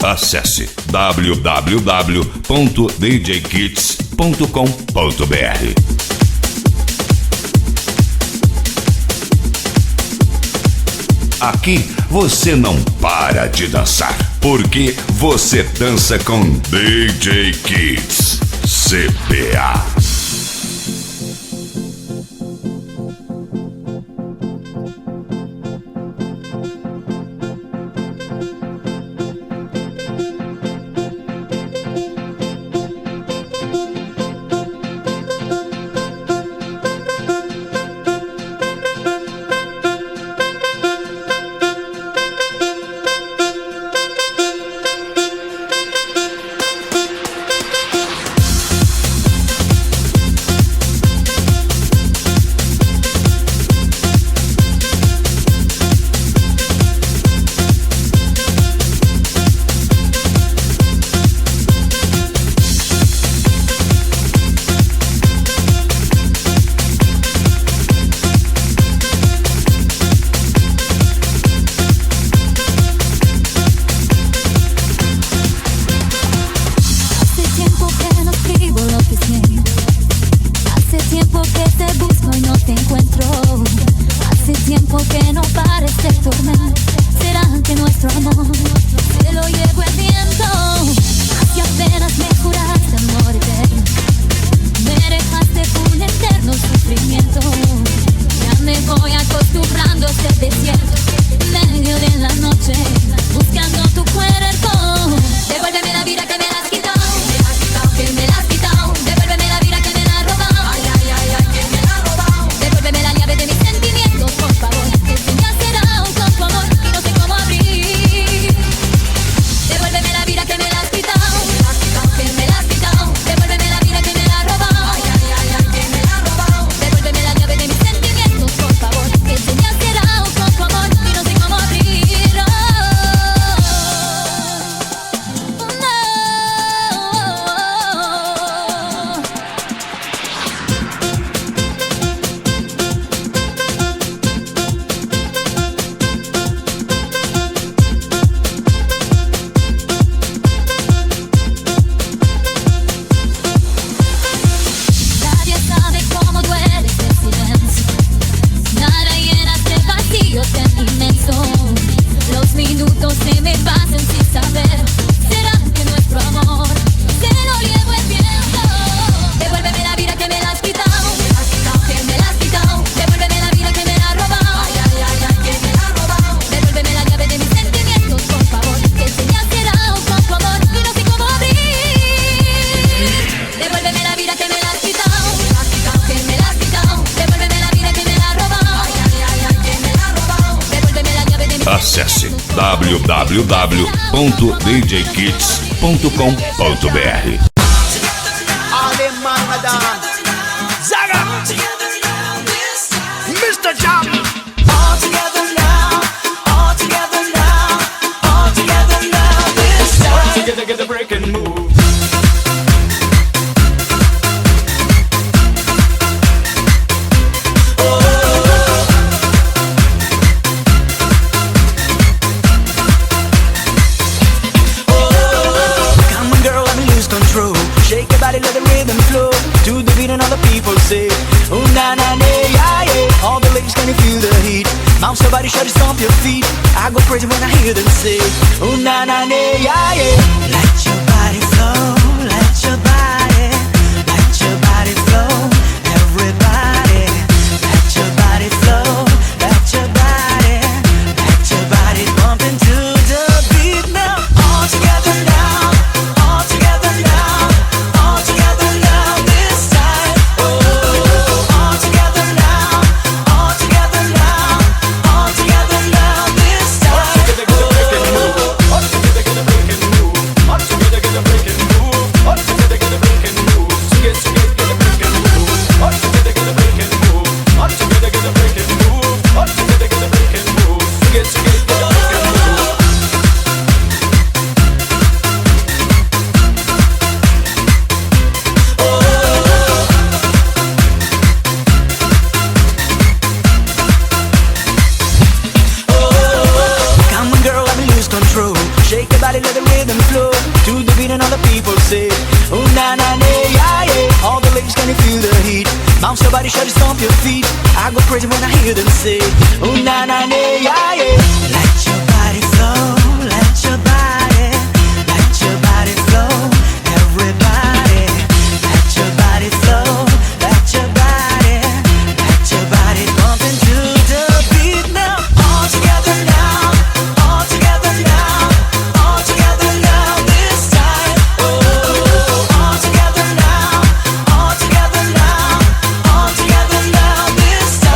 Acesse www.djkits.com.br. Aqui você não para de dançar, porque você dança com DJ Kits CPA. Acesse www.djkits.com.br. Zaga, Mr. Jam. All together now, all together now, all together now this time. All together, get the break and move. Let the rhythm flow to the beat and all the people say, oh na na na yeah yeah. All the ladies, can you feel the heat? Bounce your body, shut it, stomp your feet. I go crazy when I hear them say, oh na na na yeah yeah. Let your body flow, let your body flow. Everybody, let your body flow, let your body bump into the beat now. All together now, all together now. All together now this time. Oh, all together now, all together now, all together now this time. All together, get the break and move. All together, get the break and move. somebody should stomp your feet. I go crazy when I hear them say, oh na na na, yeah, yeah. Let your body flow, let your body flow, everybody. Let your body flow, let your body bump into the beat now. All together now, all together now, all together now this time. Oh, all together now, all together now, all together now this time.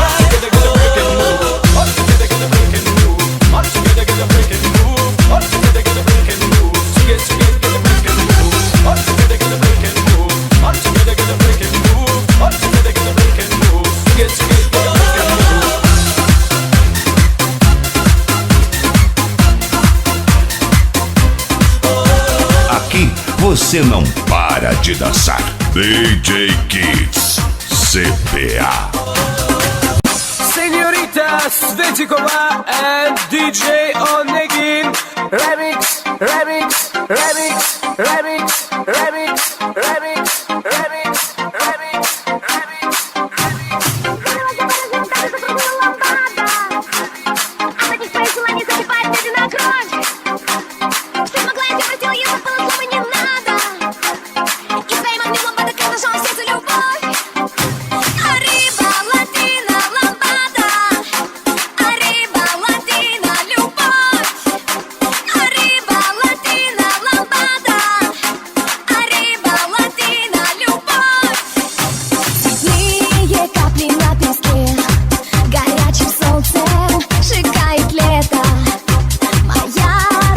All together, get a break and move. All together, get a break and move. All together, get a break and move. Get a break and move. All together, get a break and move. All together, get a break and move. All together, get a break and move. Get a break and move. Aqui você não para de dançar. DJ Kids CPA. Señorita Svetikova and DJ Onegin. Remix, remix, remix, remix, remix, remix, remix, remix, remix, remix. Она не спрашивала, не засыпает, глядя на кровь. Что могла, я просила, я забыла, слова не надо. И своим огнем лампада, как нажала сердце любовь. Arriba, латина, лампада. Arriba, латина, любовь. Arriba, латина, лампада. Arriba, латина, любовь. Цветные капли на песке, горячим солнцем сжигает лето. Моя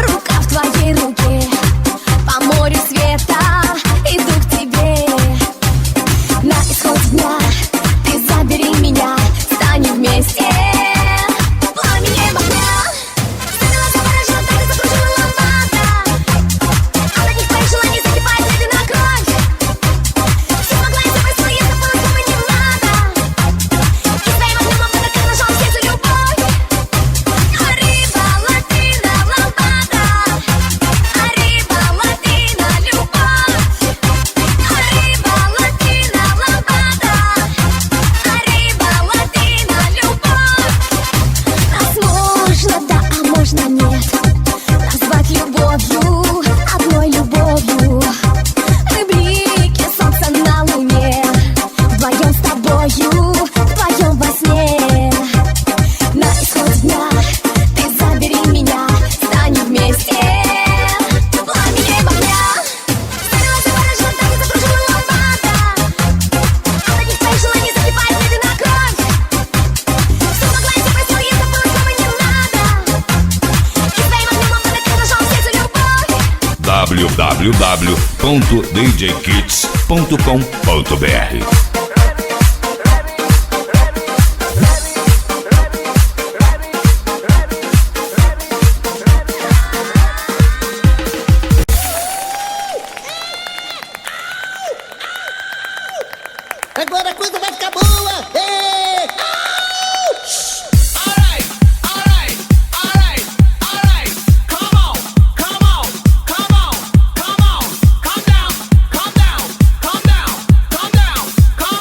рука в твоей руке, по морю света иду к тебе. На исходе дня ты забери меня, станем вместе. Пламенем огня станила заворожена, так и закружила лампада. Она не твоих желаний закипает, глядя на кровь. Все могла, я забросила, я забыла, слова не надо. И своим огнем лампада, как нажала сердце любовь. Arriba, латина, лампада. Arriba, латина, любовь. Arriba, латина, лампада. Arriba, латина, любовь. Нас можно, да, а можно нет, назвать любовью, одной любовью. Мы блики солнца на луне, вдвоем с тобою, вдвоем во сне. На исходе дня ты забери меня, станем вместе. Пламенем огня станила заворожена, так и закружила лампада. Она не твоих желаний закипает, глядя на кровь. Что могла, я забросила, я забыла, слова не надо. И своим огнем лампада, как нажала сердце любовь. www.djkids.com.br. Agora a coisa vai ficar boa! Ei! Alright, alright, alright, alright. Come on, come on, come on, come on. Calm down, calm down, calm down, calm down, calm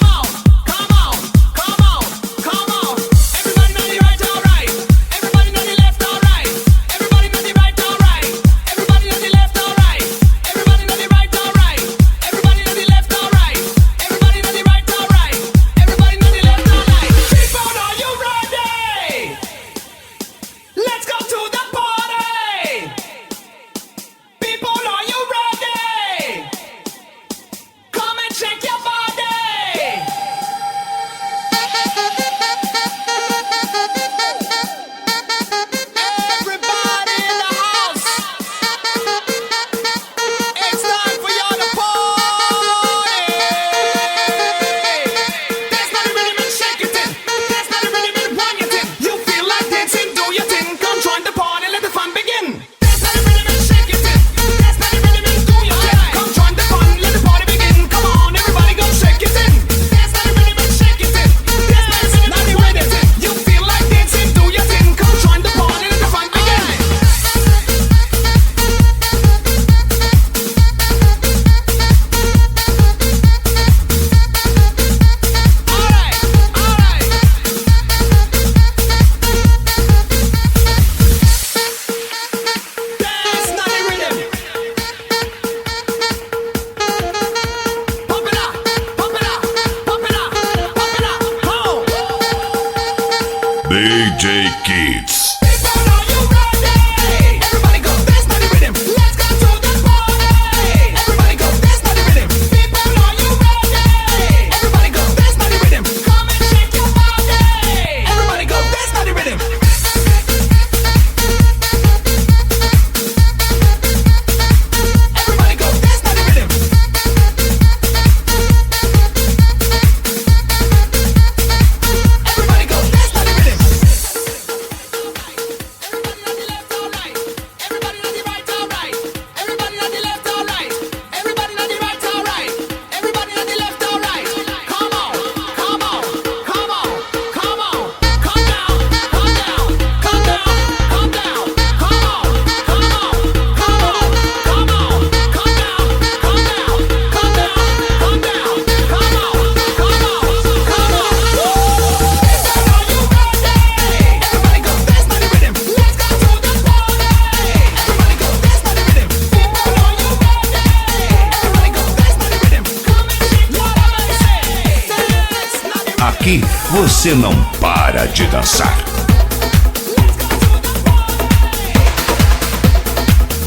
Aqui você não para de dançar.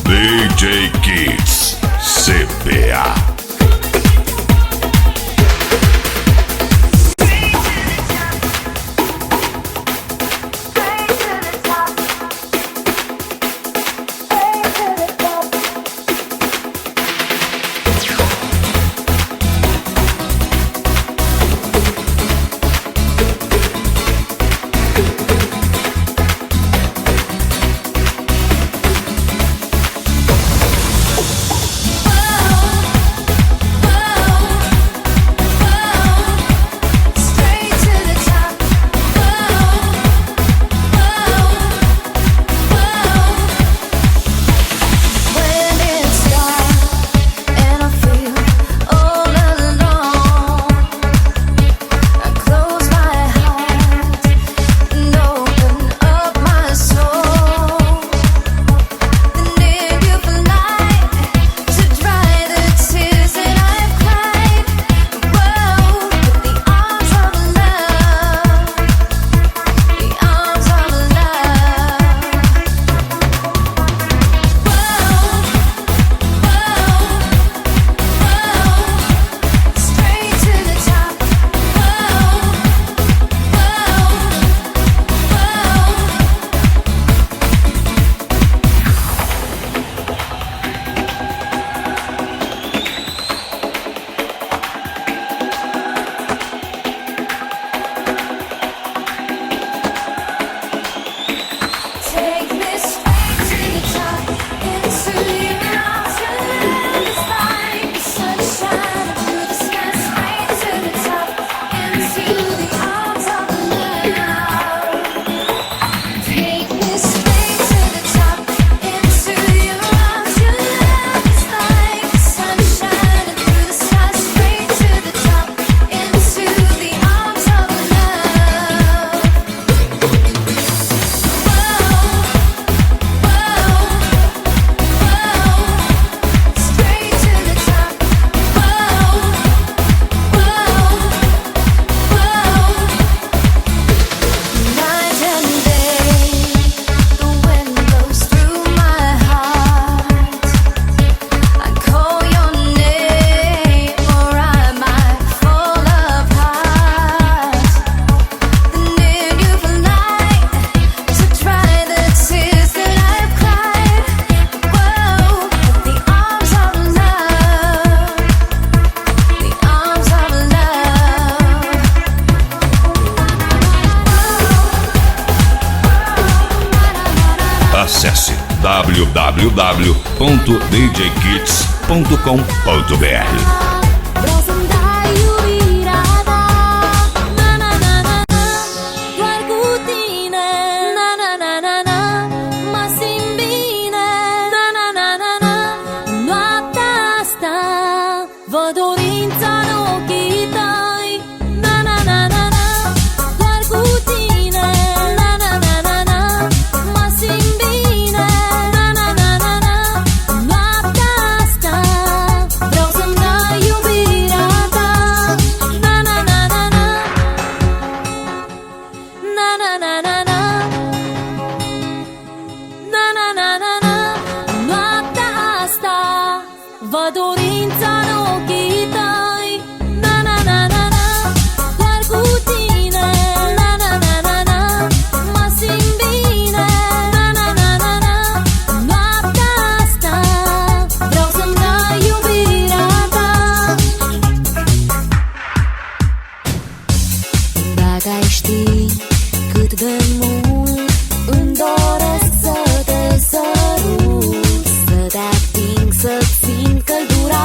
DJ Kids CPA. Acesse www.djkids.com.br. Vă dorința în ochii tăi, na na na na na, doar cu tine, na na na na na, mă simt bine, na na na na na. Noaptea asta vreau să-mi dai iubirea ta. Dacă ai ști cât de mult îmi doresc să te sărut, să te ating, să simt căldura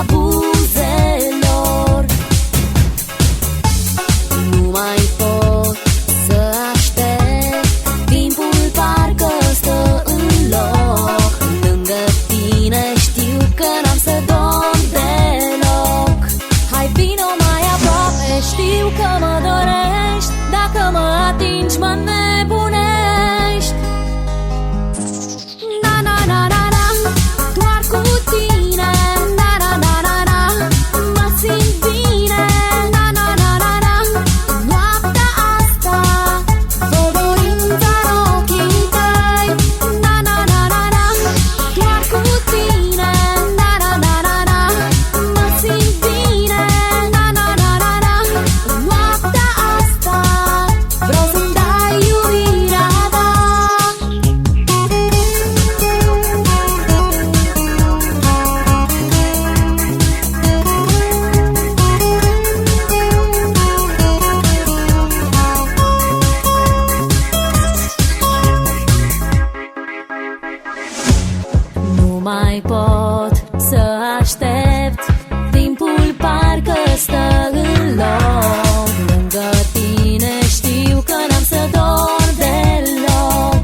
Nu mai pot să aștept, timpul parcă stă în loc. Lângă tine știu că n-am să dor deloc.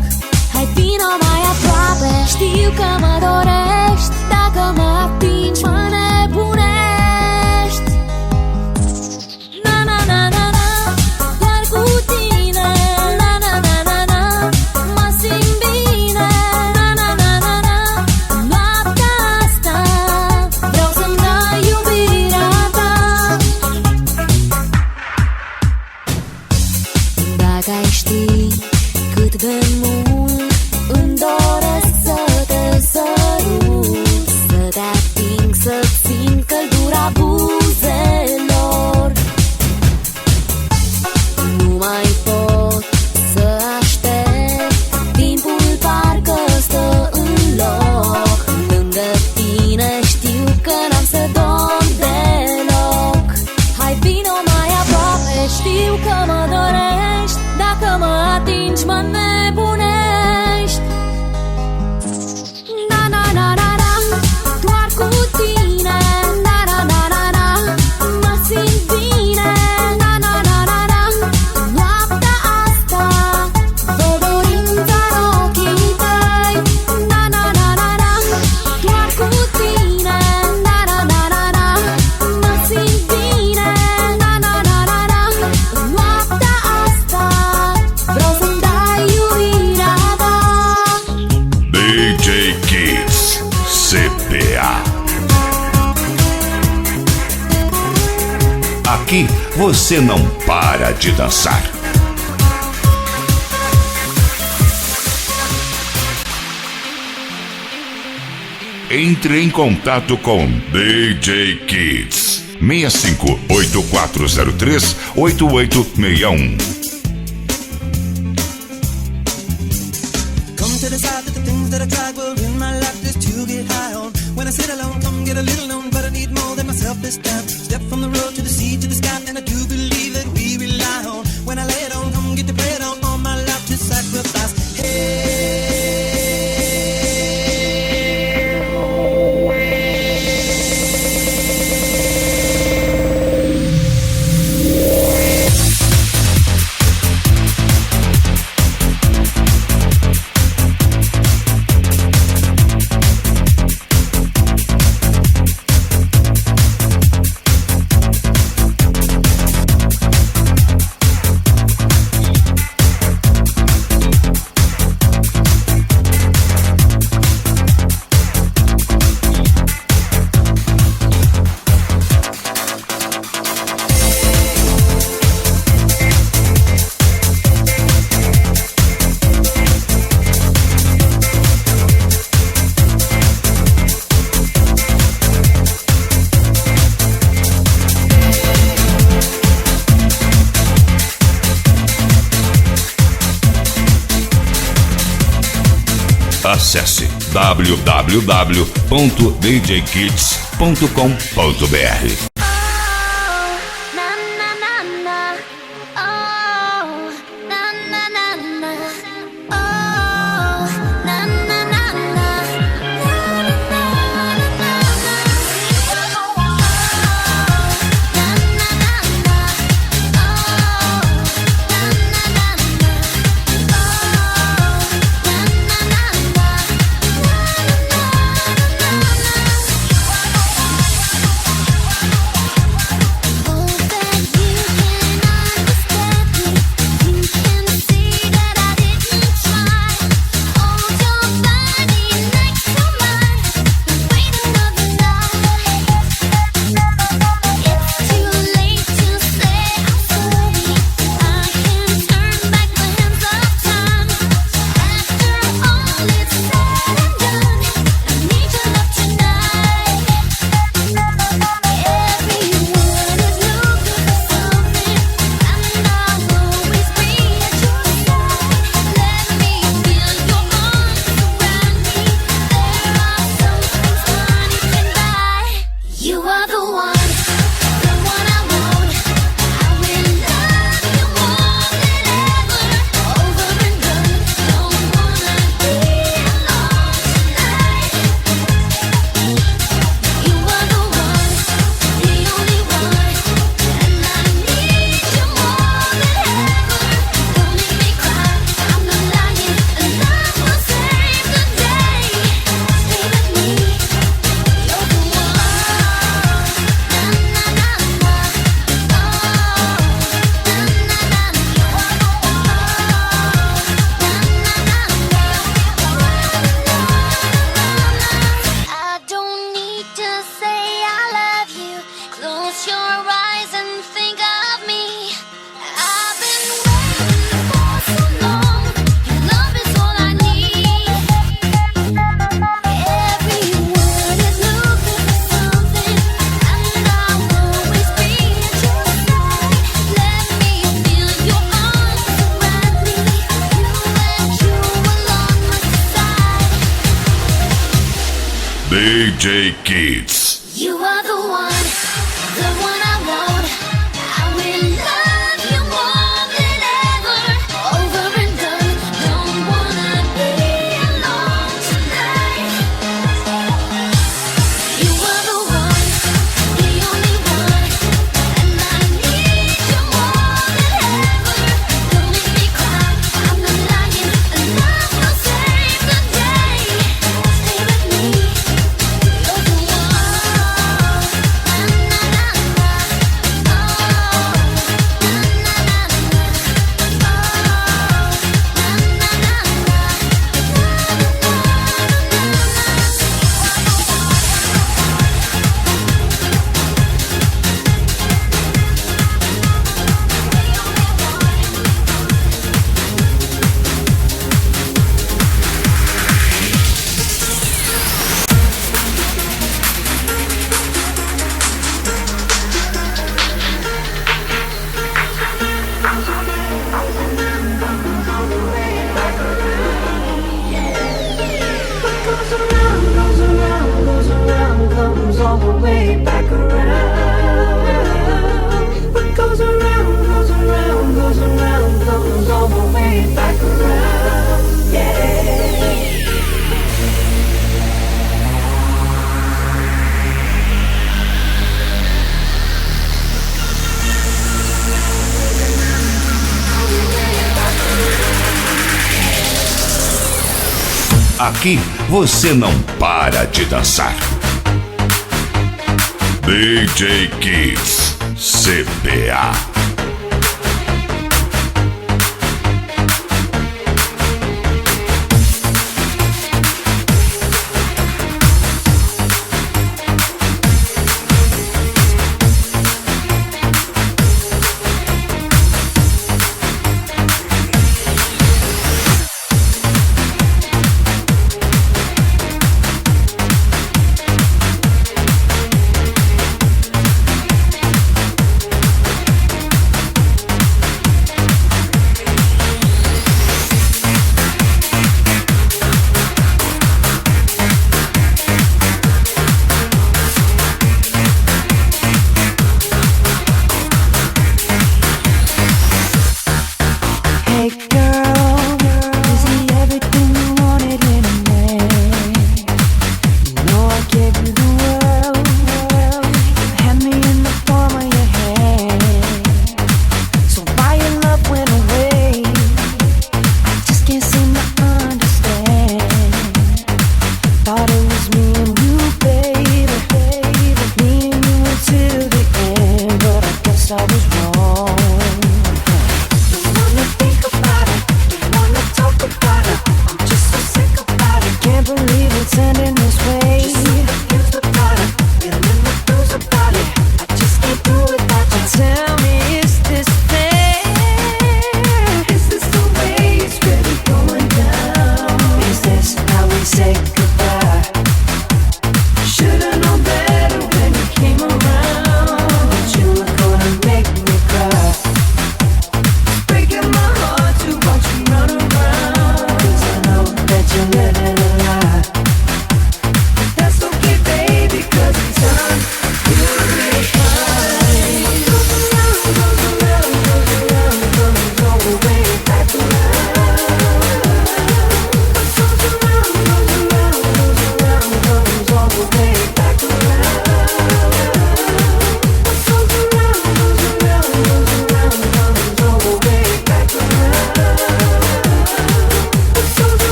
Hai vino mai aproape, știu că mă dorești. Dacă mă atingi, mă nebunești. Na na na na na, doar cu tine. Na na na na na, mă simt bine. Na na na na na, noaptea asta vreau să-mi dai iubirea ta. Dacă ai ști cât de mult îmi doresc să te sărut, să te ating, să simt căldura buzelor. Nu mai pot să aștept, timpul parcă stă în loc. Lângă tine știu că n-am să dorm deloc. Hai vino mai aproape, știu că mă dorești. Dacă mă atingi, mă nebunești. Na na na na na, doar cu tine. Na na na na na, mă simt bine. Na na na na na, noaptea asta văd dorința în ochii tăi. Na na na na na, doar cu tine. Na na na na na, mă simt bine. Na na na na na, noaptea asta vreau să-mi dai iubirea ta. DJ Kids CPA. Aqui você não para de dançar. Entre em contato com DJ Kids 65-8403-8861. Come to decide that the things that I tried were in my life just to get high on. When I sit alone, come get a little known, but I need more than myself this time. Step from the road to the sea to the sky, and I do believe that we rely on. When I lay it on, come get to play it on, all my life to sacrifice. Acesse www.djkids.com.br. DJ Kids. You are the one I want. I will love you more than ever. Over and done, don't wanna be alone tonight. You are the one, the only one, and I need you more than ever. Don't make me cry, I'm not lying, and love will save the day. Stay with me, you're the one. Comes all the way back around. What goes around, goes around, goes around, comes all the way back around. Yeah. Aqui você não para de dançar. DJ Kids CPA.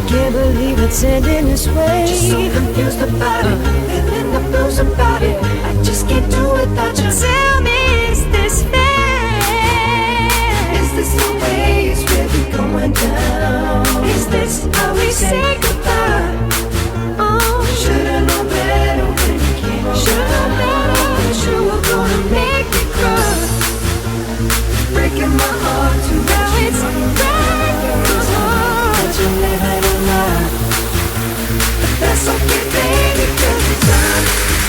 Can't believe it's ending this way. Just so confused about it, feeling the blues about it. I just can't do without you. Tell me make me cry, breaking my heart to now it's breaking my heart. But you're living a lie, but that's okay, baby, 'cause it's time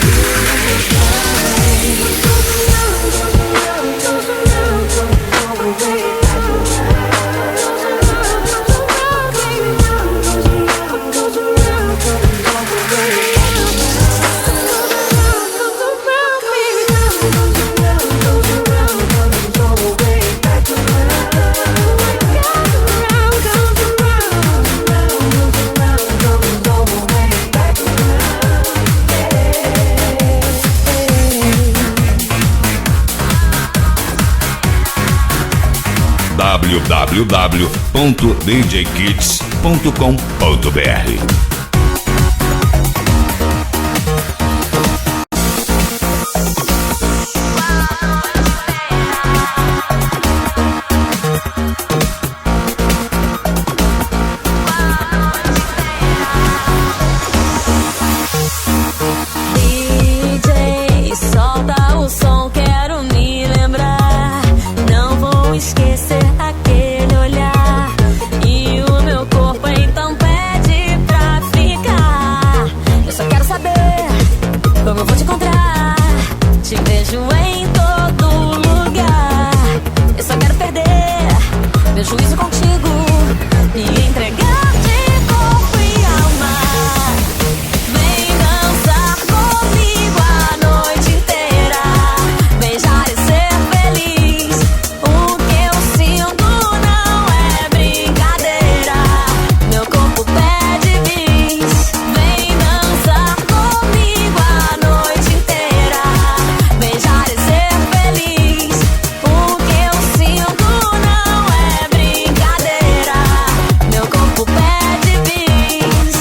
you ain't mine. What goes around, goes around, goes around, don't go away, back around. Goes around, baby, goes around, goes around, don't go away, back around. Goes around, baby, goes around, goes around, don't go away, back around. Goes around, goes around, goes around, don't go away, back www.djkits.com.br. DJ, solta o som, quero me lembrar. Não vou esquecer aquele olhar. E o meu corpo então pede pra ficar. Eu só quero saber como eu vou te encontrar. Te vejo em todo lugar. Eu só quero perder meu juízo contigo e entregar de corpo e alma. Vem dançar comigo a noite inteira, beijar e ser feliz. O que eu sinto não é brincadeira, meu corpo pede bis. Vem dançar comigo a noite inteira, beijar e ser feliz. O que eu sinto não é brincadeira, meu corpo pede bis.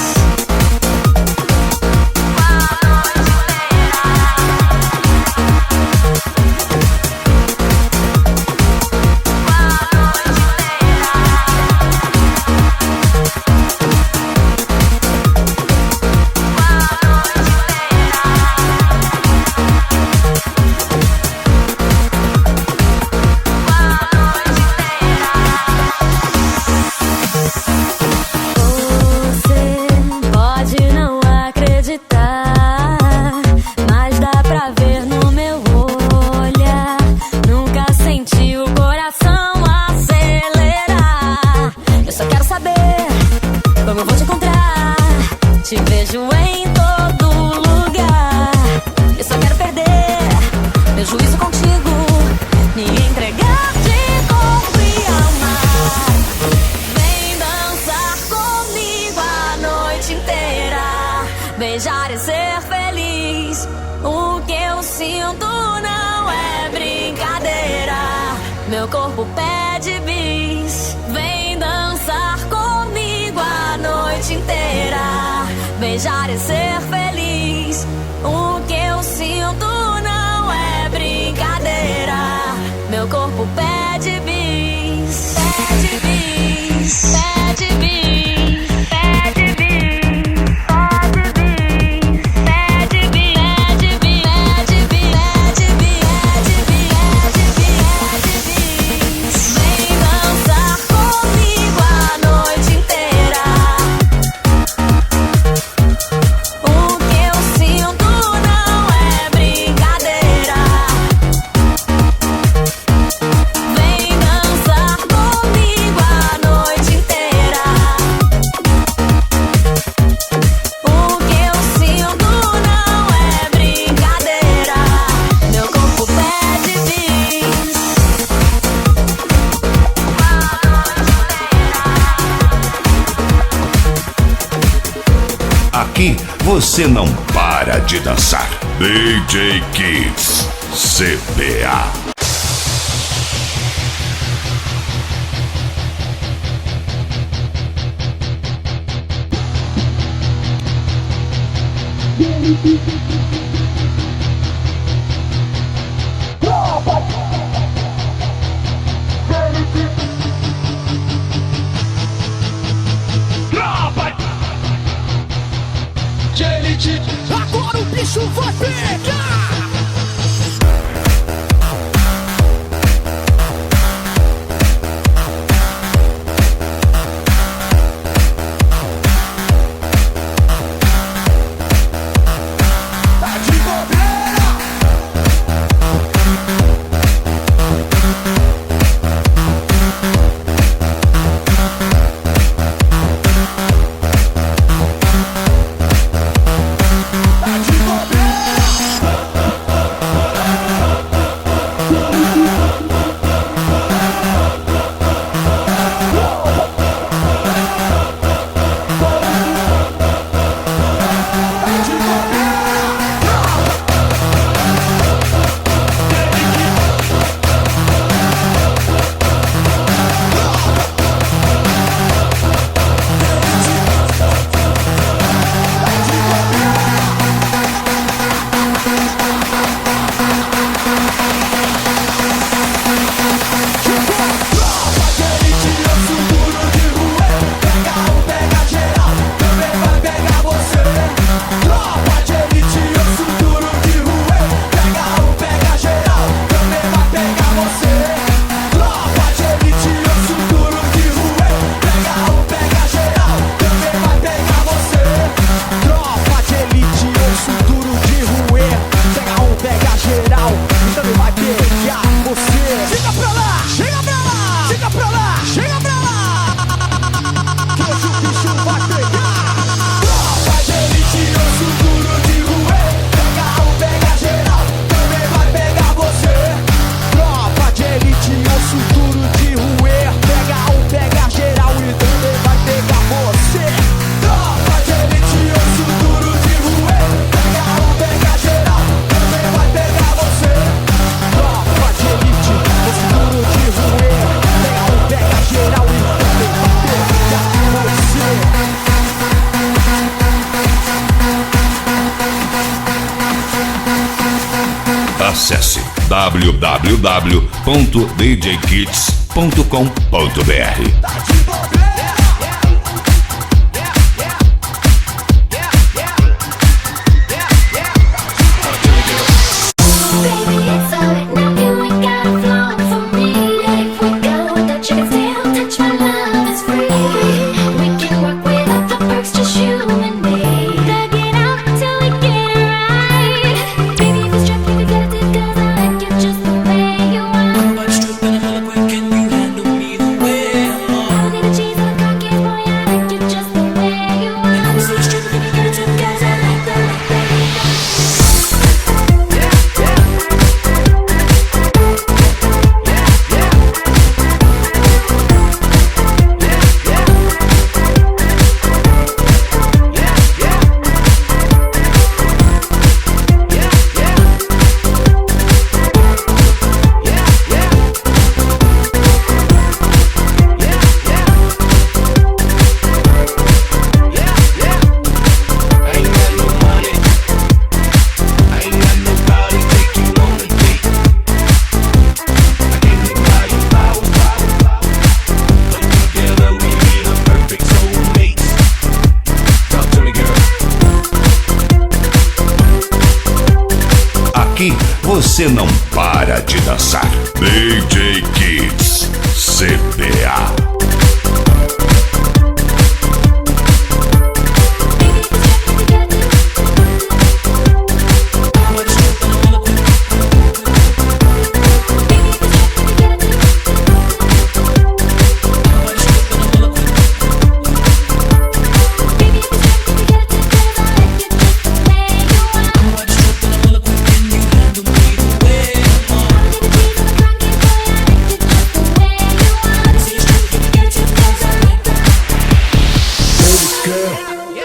Você pode não acreditar, mas dá pra ver no meu olhar. Nunca senti o coração acelerar. Eu só quero saber como eu vou te encontrar. Te vejo em todo lugar. Eu só quero perder meu juízo contigo, me entregar de corpo e alma. Vem dançar comigo a noite inteira, beijar e ser feliz. O que eu sinto não é brincadeira, meu corpo pede bis. Vem dançar comigo a noite inteira, beijar e ser feliz. O que eu sinto não é brincadeira, meu corpo pede bis. Pede bis, pede bis, pede bis, pede bis, pede bis, pede bis, pede bis, pede bis. Vem dançar comigo a noite inteira. O que eu sinto não é brincadeira. Vem dançar comigo a noite inteira. O que eu sinto não é brincadeira, meu corpo pede bis. Aqui você não para de dançar. DJ Kids CPA. Agora o bicho vai pegar! www.djkits.com.br. Baby, it's alright now, you ain't gotta flow for me. If we go without you, can still touch my love, it's free. We can work without the perks, just you and me. Thug it out till we get it right. Baby, if it's trip, you can get it, 'cause I like you just the way you are. Nobody stripping hella quick, can you handle me the way I I don't need a cheese or a cookies, boy, I like you just the way you are. am? So stripping, you can get it, 'cause I like the way baby. Aqui você não para de dançar. DJ Kids CBA.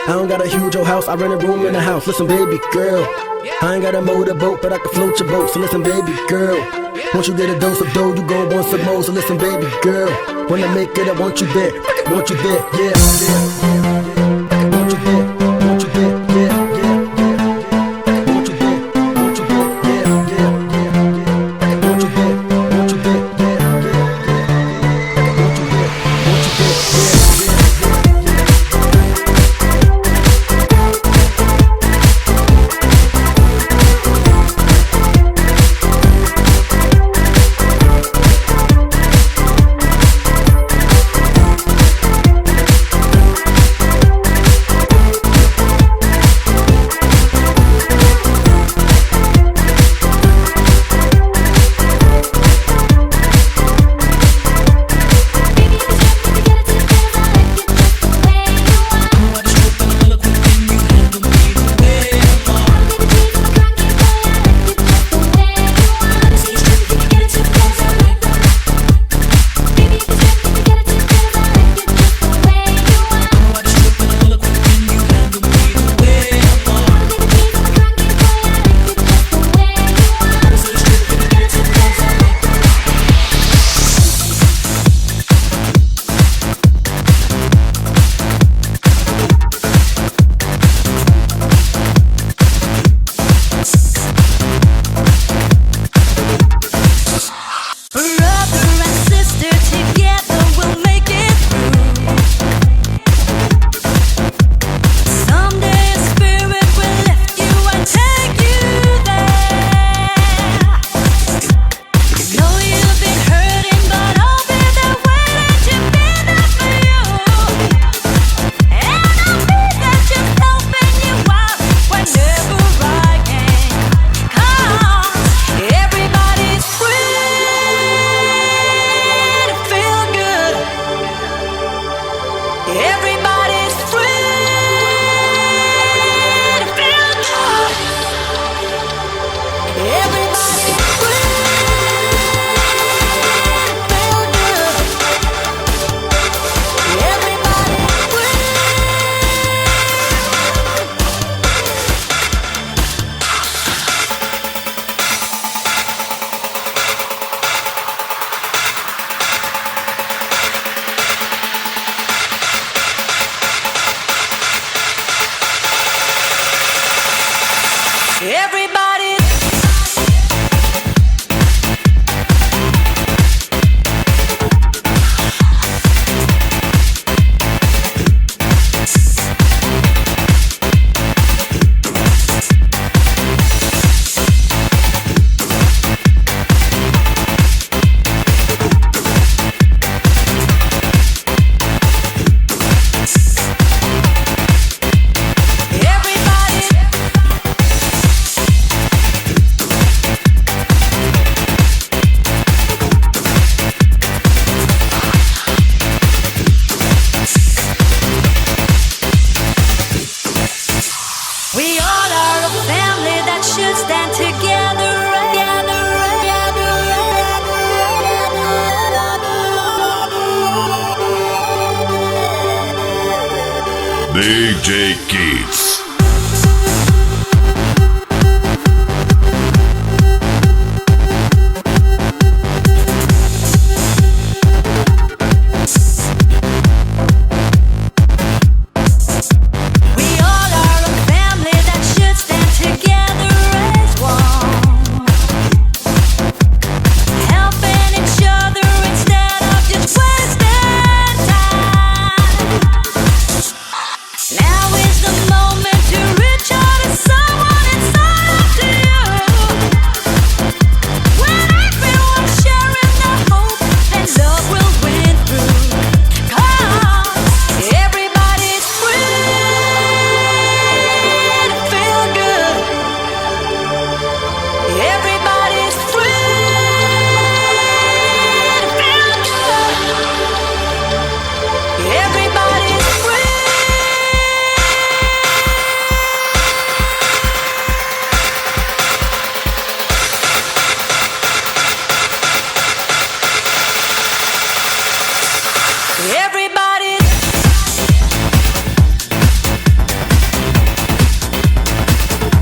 I don't got a huge old house, I rent a room in the house. Listen, baby girl, I ain't got a motorboat, but I can float your boat. So listen, baby girl, once you get a dose of dough, you gon' want some more. So listen, baby girl, when I make it, I want you there, want you there, yeah, yeah. Want you there, want you there, yeah, yeah, yeah. Want you there, want you there, yeah, yeah, yeah. Want you there, want you there, yeah, yeah, yeah. Want you there, want you there, yeah, yeah. DJ Kids.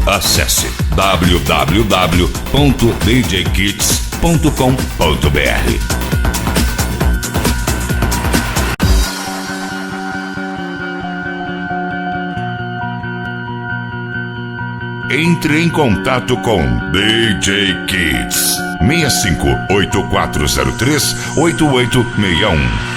Acesse www.djkits.com.br. Entre em contato com DJ Kids 65-8403-8861.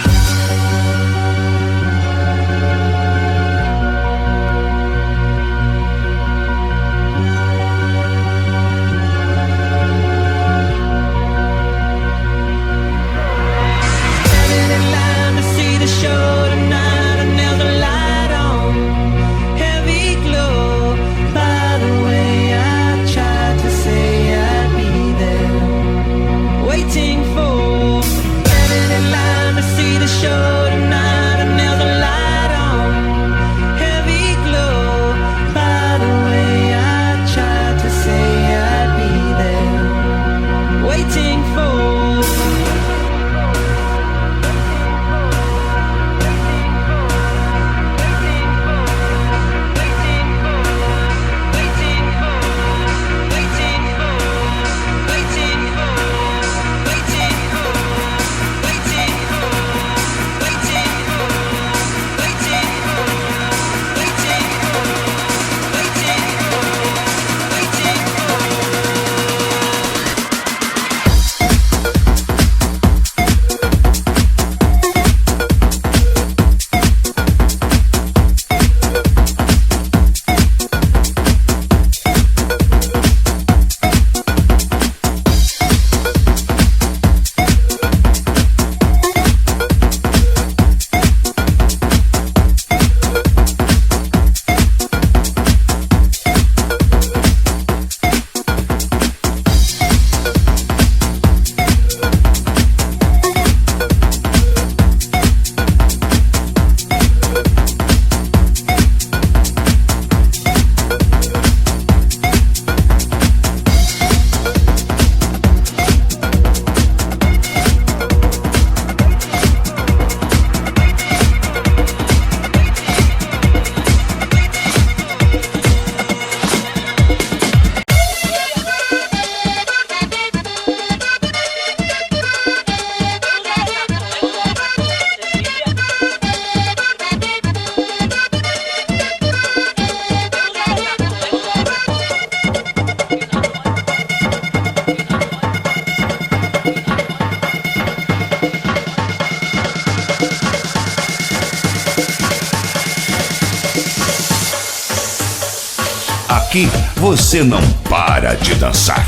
Aqui você não para de dançar.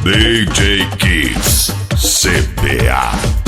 DJ Kids CPA.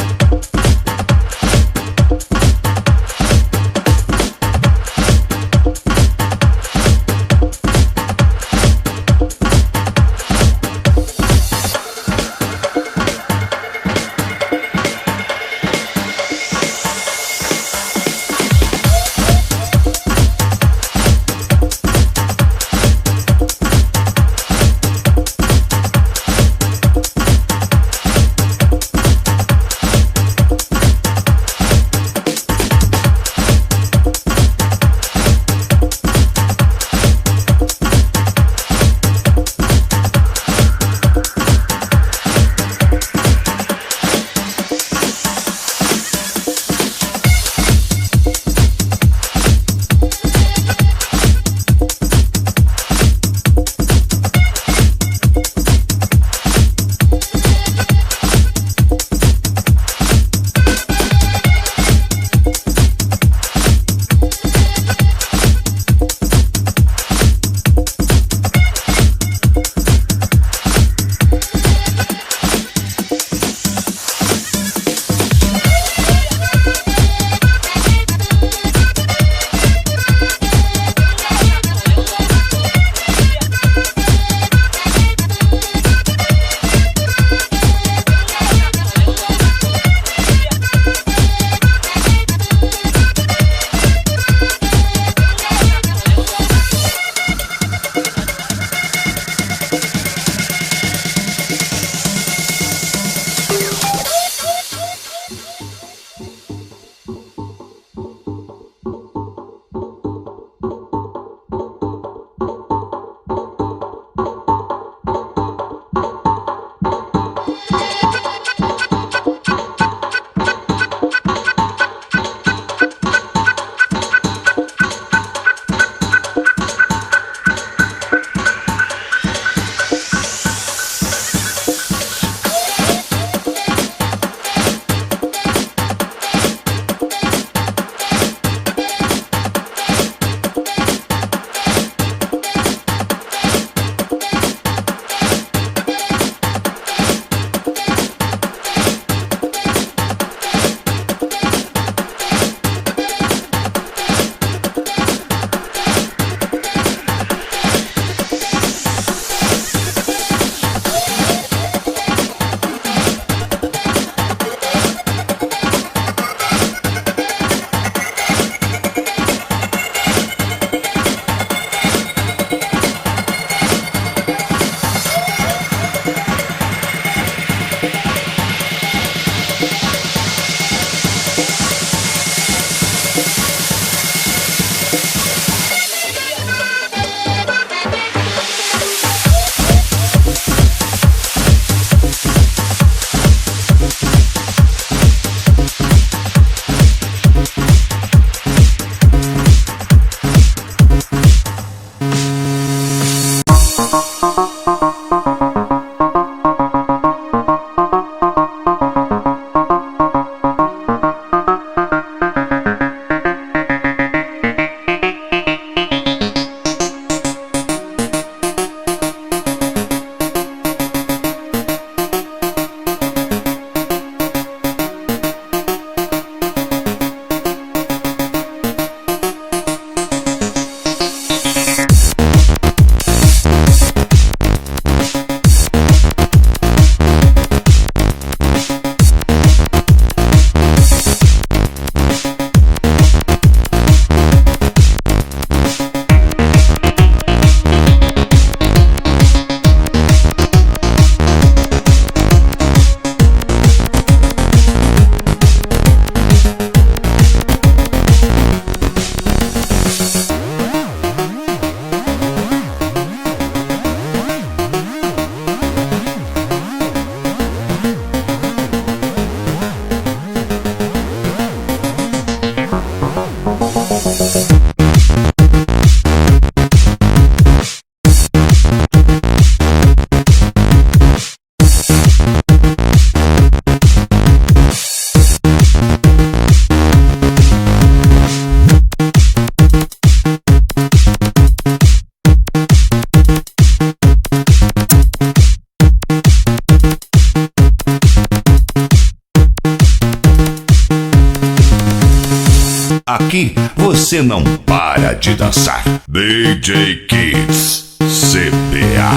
Aqui você não para de dançar. DJ Kids CPA.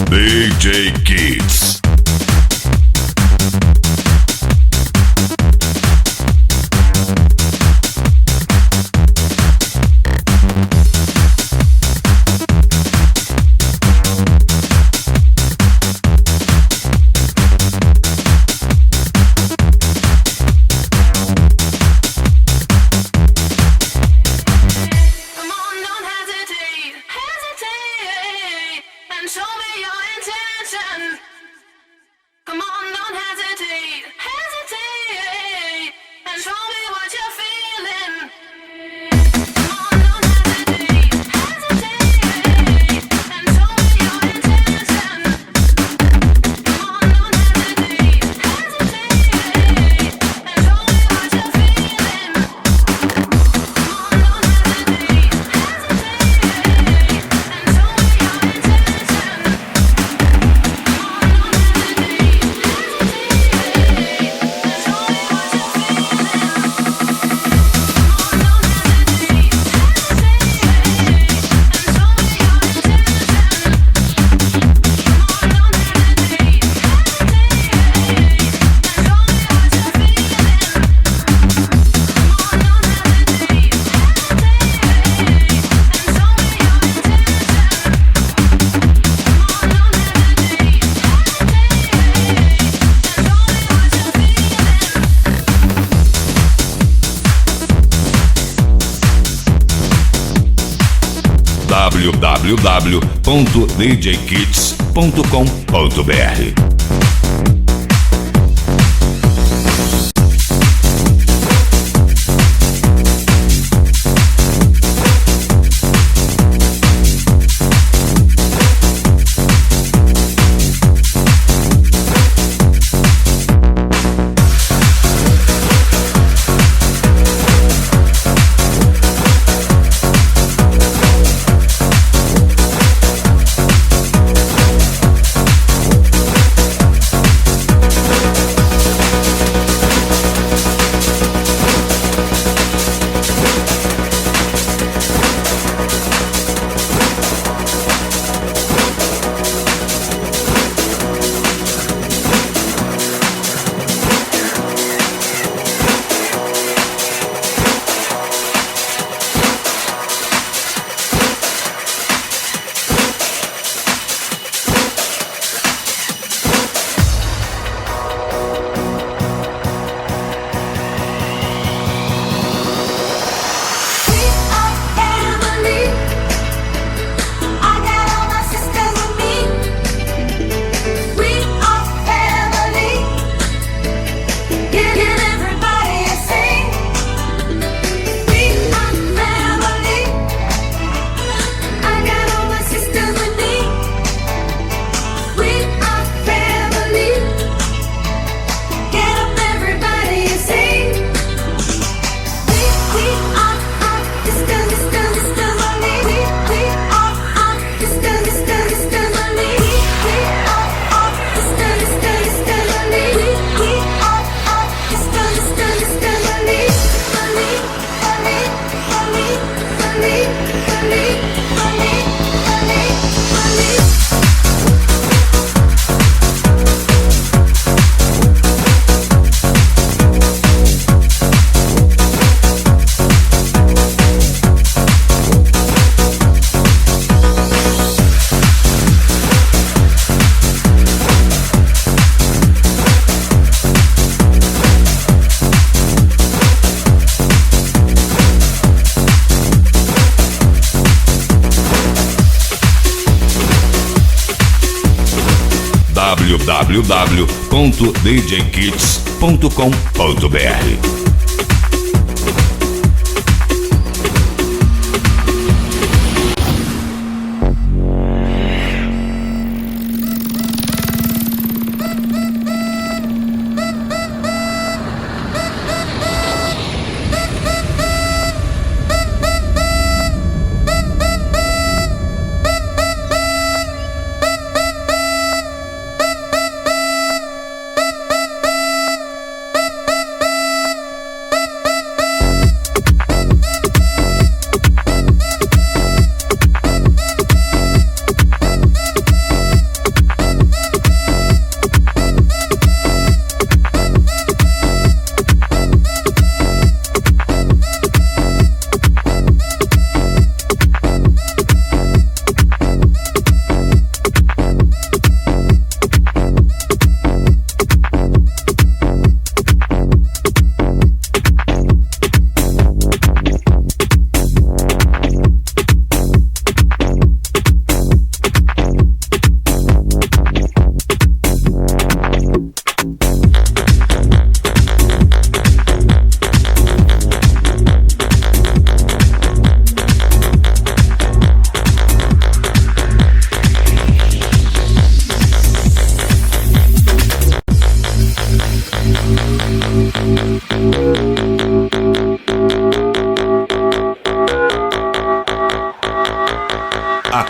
DJ Kids. Come on, don't hesitate, hesitate, and show me your intention. Come on, don't hesitate, hesitate, and show me what you're feeling. Come on, don't hesitate, hesitate, and show me your intention. Come on, don't hesitate, hesitate, and show me what you're feeling. Come on, don't hesitate, hesitate, and show me your intention. www.djkids.com.br. www.djkits.com.br.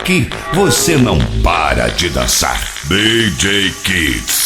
Aqui você não para de dançar. DJ Kids.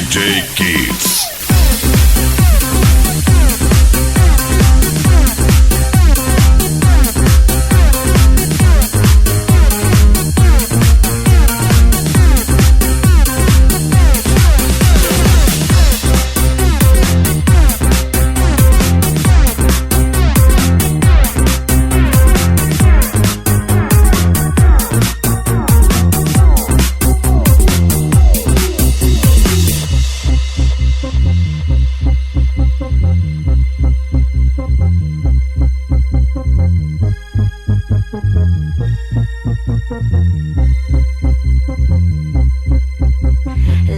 DJ Kids.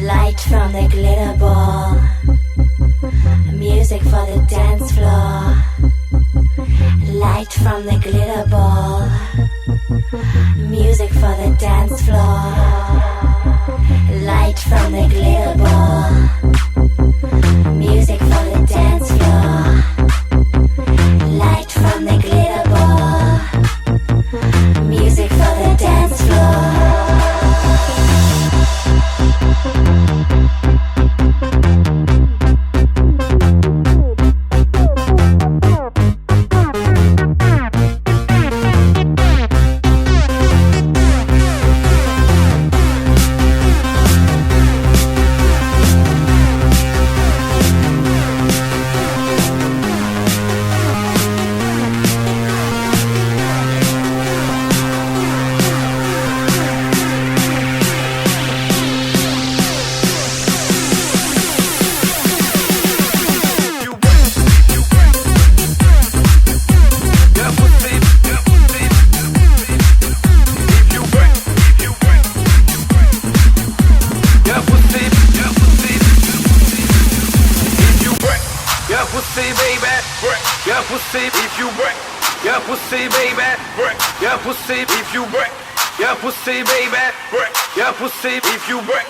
Light from the glitter ball, music for the dance floor. Light from the glitter ball, music for the dance floor. Light from the glitter ball, music for the dance floor. Light from the glitter ball, music for the dance floor. Pussy baby, your pussy if you break, your pussy baby, your pussy if you break, your pussy baby, your pussy if you break,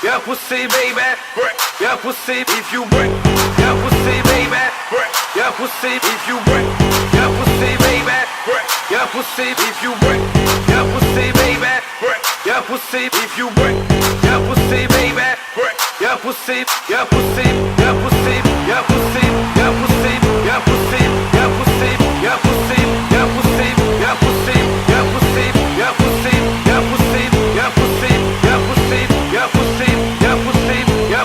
your pussy baby, your pussy if you break, your pussy baby, your pussy, your pussy, your pussy, your pussy, your pussy, your pussy, your pussy, your pussy, your pussy, your pussy, your pussy, your pussy, your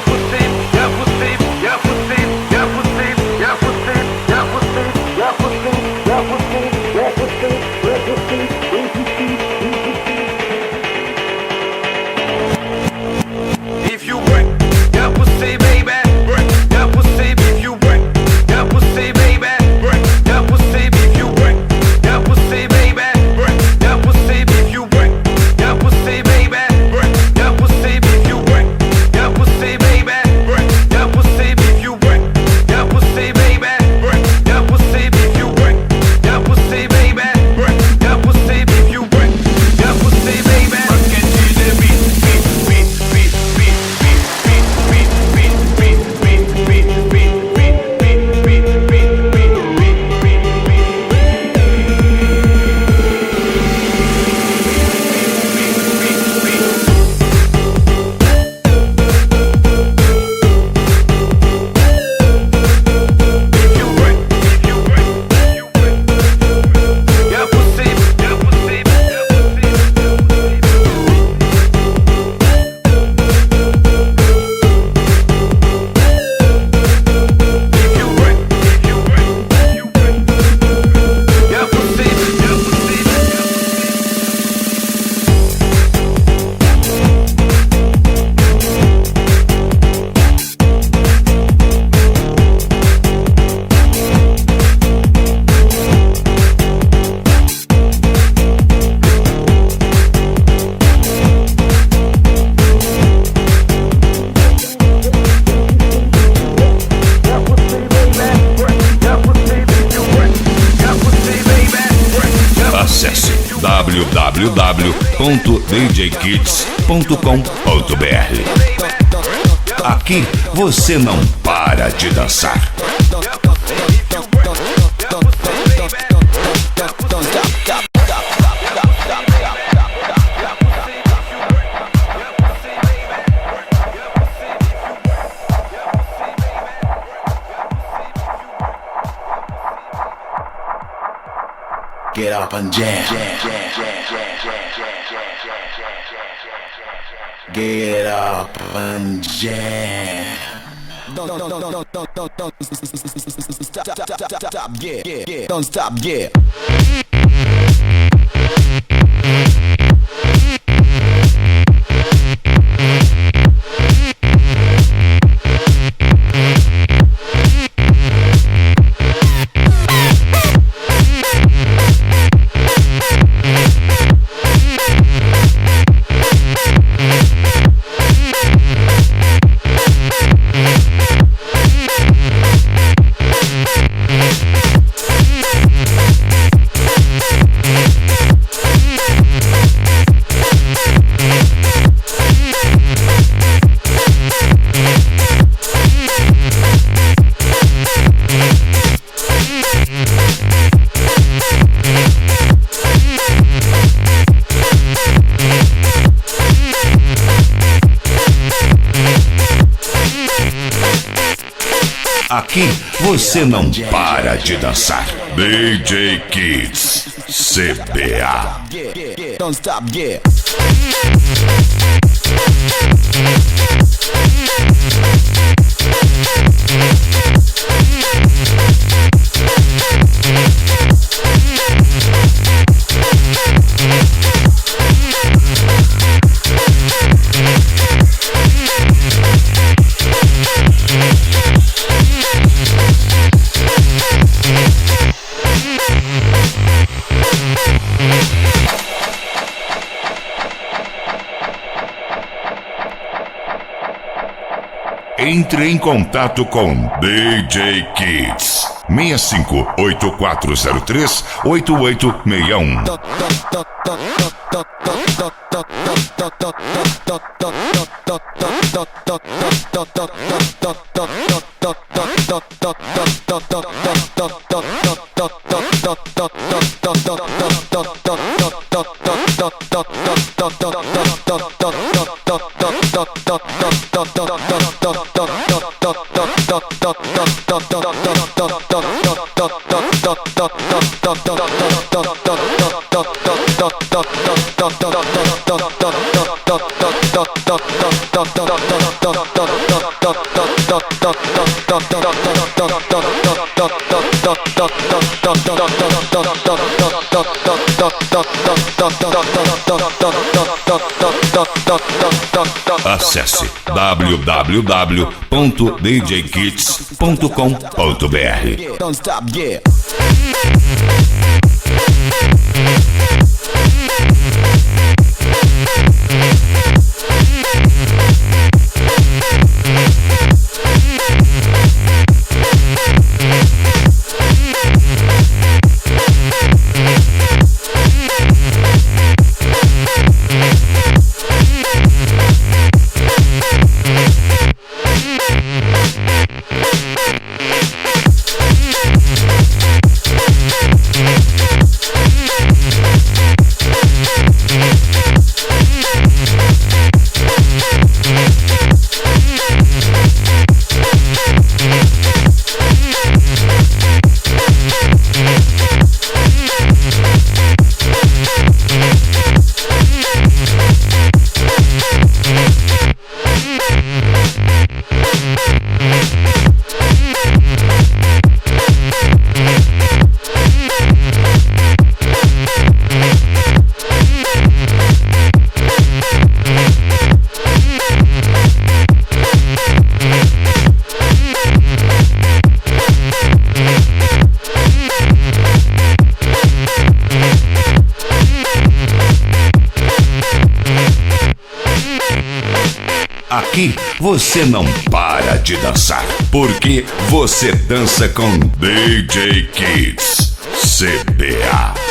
pussy, your pussy, your pussy, your pussy. If you break, your pussy, baby, break your pussy. If you break, your pussy, baby, break your pussy. If you break, your pussy, baby, break your pussy. If you break, your pussy, baby, break your pussy. If you break, your pussy, baby, break your pussy. If you break, your pussy, baby, break your pussy. If you break, your pussy, baby, break your pussy. If you break, your pussy, baby, rock it to the beat, beat, beat, beat, beat, beat, beat, beat, beat, beat, beat, beat, beat, beat, beat, Acesse www.djkids.com.br. Aqui você não para de dançar. up and jam. Get up and jam. Don't stop, yeah. Don't stop, yeah. Aqui você não para de dançar. DJ Kids CBA. Don't stop, yeah. Entre em contato com DJ Kids 65-8403-8861. Acesse www.djkits.com.br. Don't stop, yeah. Aqui você não para de dançar, porque você dança com DJ Kids CBA.